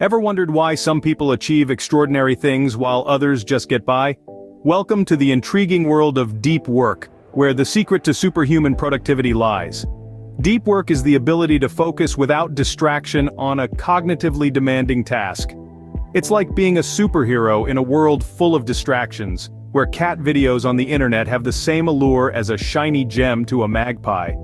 Ever wondered why some people achieve extraordinary things while others just get by? Welcome to the intriguing world of deep work, where the secret to superhuman productivity lies. Deep work is the ability to focus without distraction on a cognitively demanding task. It's like being a superhero in a world full of distractions, where cat videos on the internet have the same allure as a shiny gem to a magpie.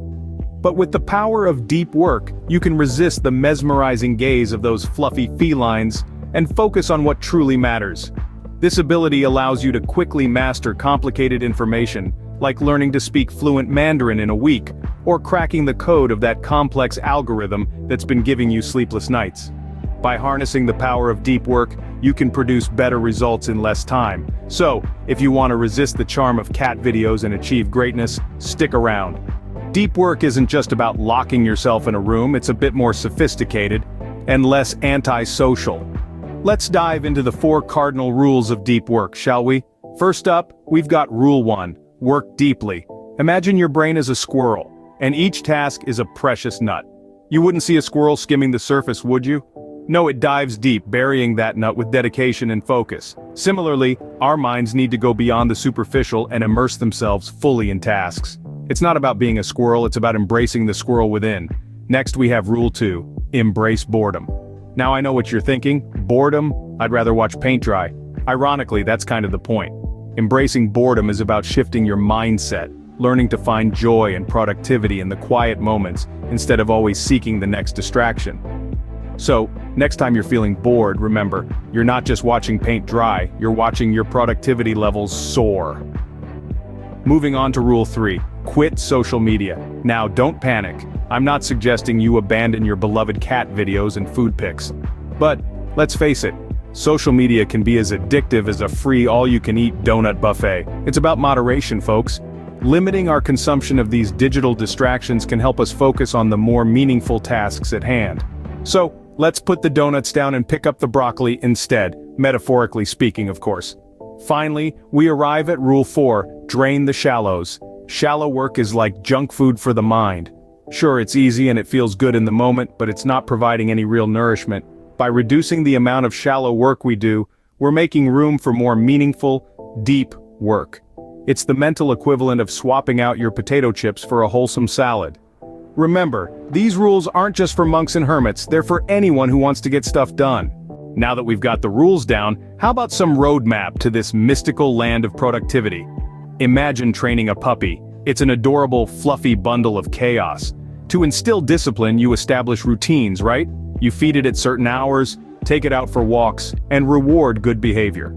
But with the power of deep work, you can resist the mesmerizing gaze of those fluffy felines and focus on what truly matters. This ability allows you to quickly master complicated information, like learning to speak fluent Mandarin in a week, or cracking the code of that complex algorithm that's been giving you sleepless nights. By harnessing the power of deep work, you can produce better results in less time. So, if you want to resist the charm of cat videos and achieve greatness, stick around. Deep work isn't just about locking yourself in a room, it's a bit more sophisticated and less antisocial. Let's dive into the 4 cardinal rules of deep work, shall we? First up, we've got Rule 1, work deeply. Imagine your brain as a squirrel, and each task is a precious nut. You wouldn't see a squirrel skimming the surface, would you? No, it dives deep, burying that nut with dedication and focus. Similarly, our minds need to go beyond the superficial and immerse themselves fully in tasks. It's not about being a squirrel, it's about embracing the squirrel within. Next we have Rule 2, embrace boredom. Now I know what you're thinking, boredom? I'd rather watch paint dry. Ironically, that's kind of the point. Embracing boredom is about shifting your mindset, learning to find joy and productivity in the quiet moments, instead of always seeking the next distraction. So, next time you're feeling bored, remember, you're not just watching paint dry, you're watching your productivity levels soar. Moving on to Rule 3, quit social media. Now don't panic, I'm not suggesting you abandon your beloved cat videos and food pics. But, let's face it, social media can be as addictive as a free all-you-can-eat donut buffet. It's about moderation, folks. Limiting our consumption of these digital distractions can help us focus on the more meaningful tasks at hand. So, let's put the donuts down and pick up the broccoli instead, metaphorically speaking, of course. Finally, we arrive at Rule 4, drain the shallows. Shallow work is like junk food for the mind. Sure, it's easy and it feels good in the moment, but it's not providing any real nourishment. By reducing the amount of shallow work we do, we're making room for more meaningful, deep work. It's the mental equivalent of swapping out your potato chips for a wholesome salad. Remember, these rules aren't just for monks and hermits, they're for anyone who wants to get stuff done. Now that we've got the rules down, how about some roadmap to this mystical land of productivity? Imagine training a puppy. It's an adorable, fluffy bundle of chaos. To instill discipline, you establish routines, right? You feed it at certain hours, take it out for walks, and reward good behavior.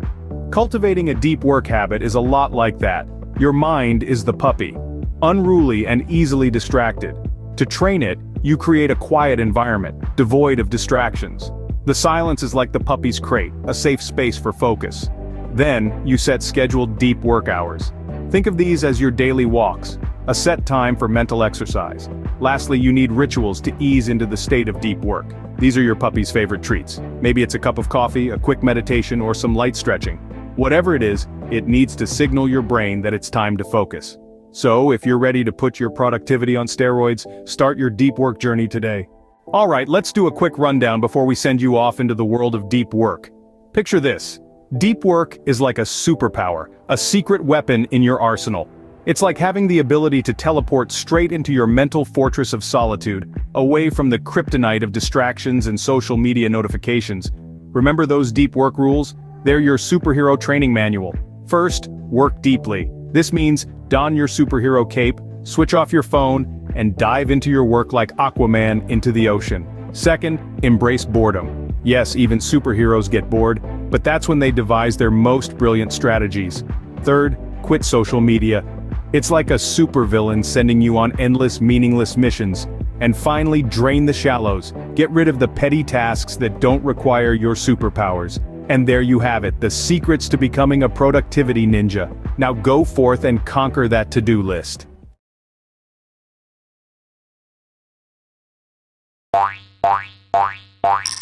Cultivating a deep work habit is a lot like that. Your mind is the puppy, unruly and easily distracted. To train it, you create a quiet environment, devoid of distractions. The silence is like the puppy's crate, a safe space for focus. Then, you set scheduled deep work hours. Think of these as your daily walks, a set time for mental exercise. Lastly, you need rituals to ease into the state of deep work. These are your puppy's favorite treats. Maybe it's a cup of coffee, a quick meditation, or some light stretching. Whatever it is, it needs to signal your brain that it's time to focus. So, if you're ready to put your productivity on steroids, start your deep work journey today. Alright, let's do a quick rundown before we send you off into the world of deep work. Picture this. Deep work is like a superpower, a secret weapon in your arsenal. It's like having the ability to teleport straight into your mental fortress of solitude, away from the kryptonite of distractions and social media notifications. Remember those deep work rules? They're your superhero training manual. First, work deeply. This means don your superhero cape, switch off your phone, and dive into your work like Aquaman into the ocean. Second, embrace boredom. Yes, even superheroes get bored, but that's when they devise their most brilliant strategies. Third, quit social media. It's like a supervillain sending you on endless, meaningless missions. And finally, drain the shallows. Get rid of the petty tasks that don't require your superpowers. And there you have it, the secrets to becoming a productivity ninja. Now go forth and conquer that to-do list. Boing, boing, boing, boing.